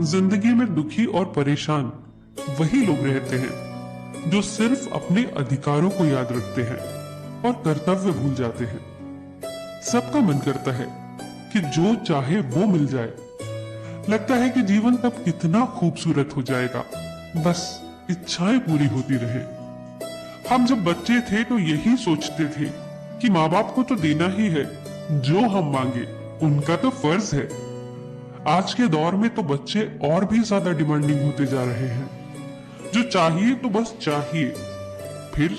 जिंदगी में दुखी और परेशान वही लोग रहते हैं जो सिर्फ अपने अधिकारों को याद रखते हैं और कर्तव्य भूल जाते हैं। सबका मन करता है कि जो चाहे वो मिल जाए। लगता है कि जीवन तब कितना खूबसूरत हो जाएगा, बस इच्छाएं पूरी होती रहे। हम जब बच्चे थे तो यही सोचते थे कि माँ बाप को तो देना ही है, जो हम मांगे उनका तो फर्ज है। आज के दौर में तो बच्चे और भी ज्यादा डिमांडिंग होते जा रहे हैं। जो चाहिए तो बस चाहिए, फिर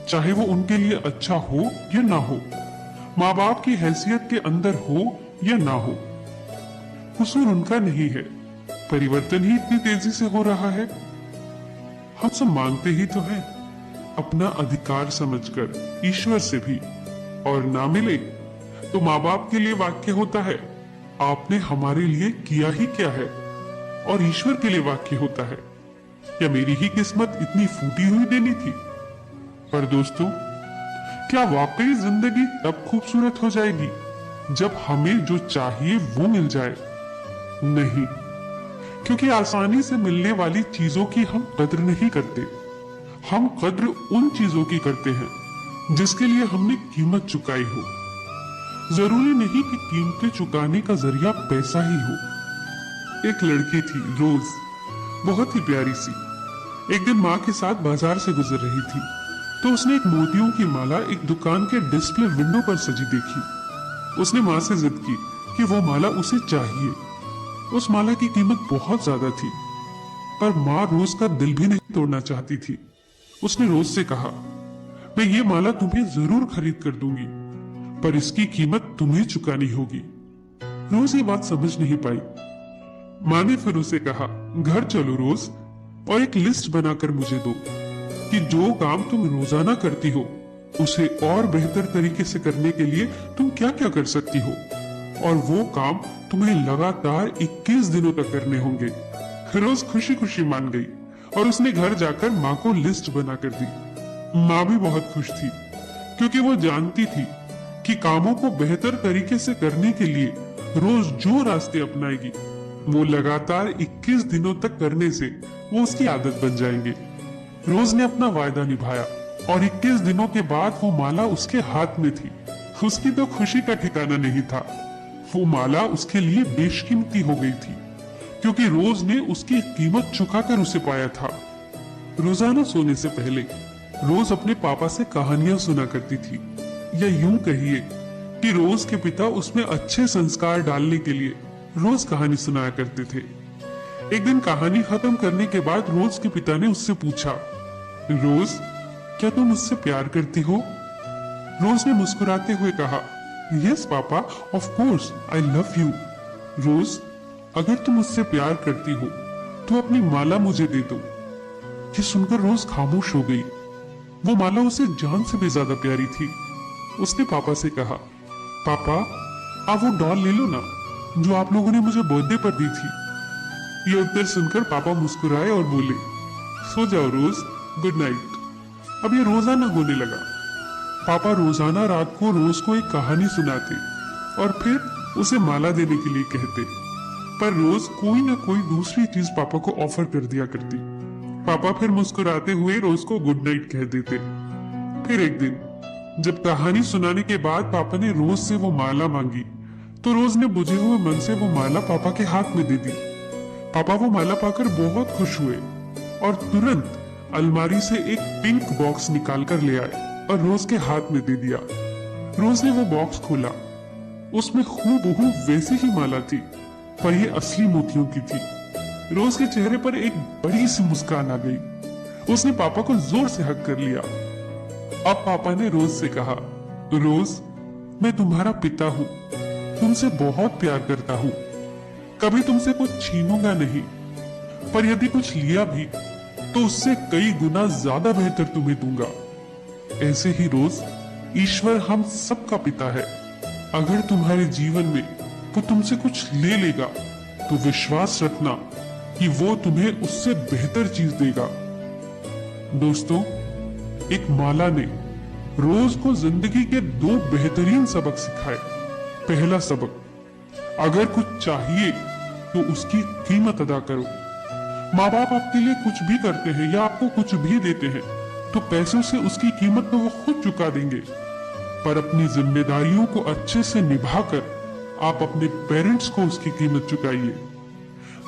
चाहे वो उनके लिए अच्छा हो या ना हो, माँ बाप की हैसियत के अंदर हो या ना हो, कसूर उनका नहीं है। परिवर्तन ही इतनी तेजी से हो रहा है। हम सब मांगते ही तो हैं, अपना अधिकार समझकर ईश्वर से भी, और ना मिले तो माँ बाप के लिए वाक्य होता है, आपने हमारे लिए किया ही क्या है। और ईश्वर के लिए वाक्य होता है, क्या मेरी ही किस्मत इतनी फूटी हुई देनी थी। पर दोस्तों, क्या वाकई जिंदगी तब खूबसूरत हो जाएगी जब हमें जो चाहिए वो मिल जाए? नहीं, क्योंकि आसानी से मिलने वाली चीजों की हम कद्र नहीं करते। हम कद्र उन चीजों की करते हैं जिसके लिए हमने कीमत चुकाई हो। जरूरी नहीं कि कीमतें चुकाने का जरिया पैसा ही हो। एक लड़की थी रोज, बहुत ही प्यारी सी। एक दिन माँ के साथ बाजार से गुजर रही थी तो उसने एक मोतियों की माला एक दुकान के डिस्प्ले विंडो पर सजी देखी। उसने माँ से जिद की कि वो माला उसे चाहिए। उस माला की कीमत बहुत ज्यादा थी, पर माँ रोज का दिल भी नहीं तोड़ना चाहती थी। उसने रोज से कहा, मैं ये माला तुम्हें जरूर खरीद कर दूंगी, पर इसकी कीमत तुम्हें चुकानी होगी। रोज ये बात समझ नहीं पाई। माँ ने फिर उसे कहा, घर चलो रोज और एक लिस्ट बनाकर मुझे दो कि जो काम तुम रोजाना करती हो उसे और बेहतर तरीके से करने के लिए तुम क्या क्या कर सकती हो, और वो काम तुम्हें लगातार 21 दिनों तक करने होंगे। रोज खुशी खुशी मान गई और उसने घर जाकर माँ को लिस्ट बनाकर दी। माँ भी बहुत खुश थी, क्योंकि वो जानती थी कि कामों को बेहतर तरीके से करने के लिए रोज जो रास्ते अपनाएगी वो लगातार 21 दिनों तक करने से वो उसकी आदत बन जाएंगे। रोज ने अपना वायदा निभाया और 21 दिनों के बाद वो माला उसके हाथ में थी। उसकी तो खुशी का ठिकाना नहीं था। वो माला उसके लिए बेशकीमती हो गई थी, क्योंकि रोज ने उसकी कीमत चुकाकर उसे पाया था। रोजाना सोने से पहले रोज अपने पापा से कहानियां सुना करती थी, या यूं कहिए कि रोज के पिता उसमें अच्छे संस्कार डालने के लिए रोज कहानी सुनाया करते थे। एक दिन कहानी खत्म करने के बाद रोज के पिता ने उससे पूछा, रोज, क्या तुम मुझसे प्यार करती हो? रोज ने मुस्कुराते हुए कहा, yes papa, of course I love you. Rose, अगर तुम मुझसे प्यार करती हो तो अपनी माला मुझे दे दो। ये सुनकर रोज खामोश हो गई। वो माला उसे जान से भी ज्यादा प्यारी थी। उसने पापा से कहा, पापा, आप वो डॉल ले लो ना जो आप लोगों ने मुझे बर्थडे पर दी थी। ये उत्तर सुनकर पापा मुस्कुराए और बोले, सो जाओ रोज, गुड नाइट। अब ये रोजाना होने लगा। पापा रोजाना रात को रोज को एक कहानी सुनाते और फिर उसे माला देने के लिए कहते, पर रोज कोई ना कोई दूसरी चीज पापा को ऑफर कर दिया करती। पापा फिर मुस्कुराते हुए रोज को गुड नाइट कह देते। फिर एक दिन जब कहानी सुनाने के बाद पापा ने रोज से वो माला मांगी तो रोज ने बुझे हुए मन से वो माला पापा के हाथ में दे दी। पापा वो माला पाकर बहुत खुश हुए और तुरंत अलमारी से एक पिंक बॉक्स निकाल कर ले आए और रोज के हाथ में दे दिया। रोज ने वो बॉक्स खोला। उसमें हूबहू वैसी ही माला थी, पर ये असली मोतियों की थी। रोज के चेहरे पर एक बड़ी सी मुस्कान आ गई। उसने पापा को जोर से हग कर लिया। अब पापा ने रोज से कहा, रोज, मैं तुम्हारा पिता हूँ, तुमसे बहुत प्यार करता हूँ, कभी तुमसे कुछ छीनूंगा नहीं, पर यदि कुछ लिया भी तो उससे कई गुना ज्यादा बेहतर तुम्हें दूंगा। ऐसे ही रोज, ईश्वर हम सबका पिता है। अगर तुम्हारे जीवन में वो तुमसे कुछ ले लेगा तो विश्वास रखना कि वो तुम्हें उससे बेहतर चीज देगा। दोस्तों, एक माला ने रोज को जिंदगी के 2 बेहतरीन सबक सिखाए। पहला सबक, अगर कुछ चाहिए तो उसकी कीमत अदा करो। माँ बाप आपके लिए कुछ भी करते हैं या आपको कुछ भी देते हैं तो पैसों से उसकी कीमत तो वो खुद चुका देंगे, पर अपनी जिम्मेदारियों को अच्छे से निभाकर आप अपने पेरेंट्स को उसकी कीमत चुकाइए।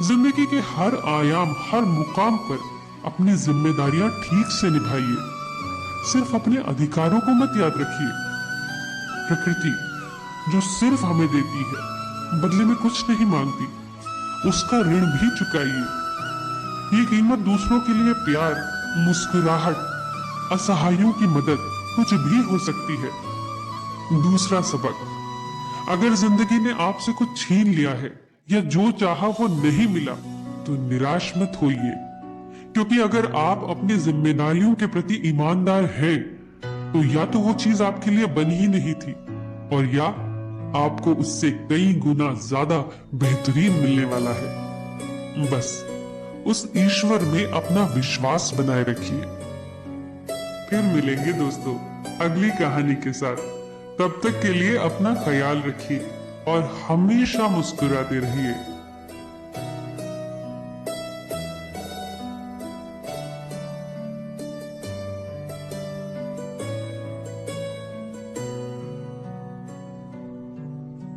जिंदगी के हर आयाम, हर मुकाम पर अपनी जिम्मेदारियां ठीक से निभाइए। सिर्फ अपने अधिकारों को मत याद रखिए। प्रकृति जो सिर्फ हमें देती है, बदले में कुछ नहीं मांगती, उसका ऋण भी चुकाइए। ये कीमत दूसरों के लिए प्यार, मुस्कुराहट, असहायों की मदद कुछ भी हो सकती है। दूसरा सबक, अगर जिंदगी ने आपसे कुछ छीन लिया है या जो चाहा वो नहीं मिला तो निराश मत होइए, क्योंकि अगर आप अपनी जिम्मेदारियों के प्रति ईमानदार हैं तो या तो वो चीज आपके लिए बनी ही नहीं थी और या आपको उससे कई गुना ज्यादा बेहतरीन मिलने वाला है। बस उस ईश्वर में अपना विश्वास बनाए रखिए। फिर मिलेंगे दोस्तों अगली कहानी के साथ। तब तक के लिए अपना ख्याल रखिए और हमेशा मुस्कुराते रहिए।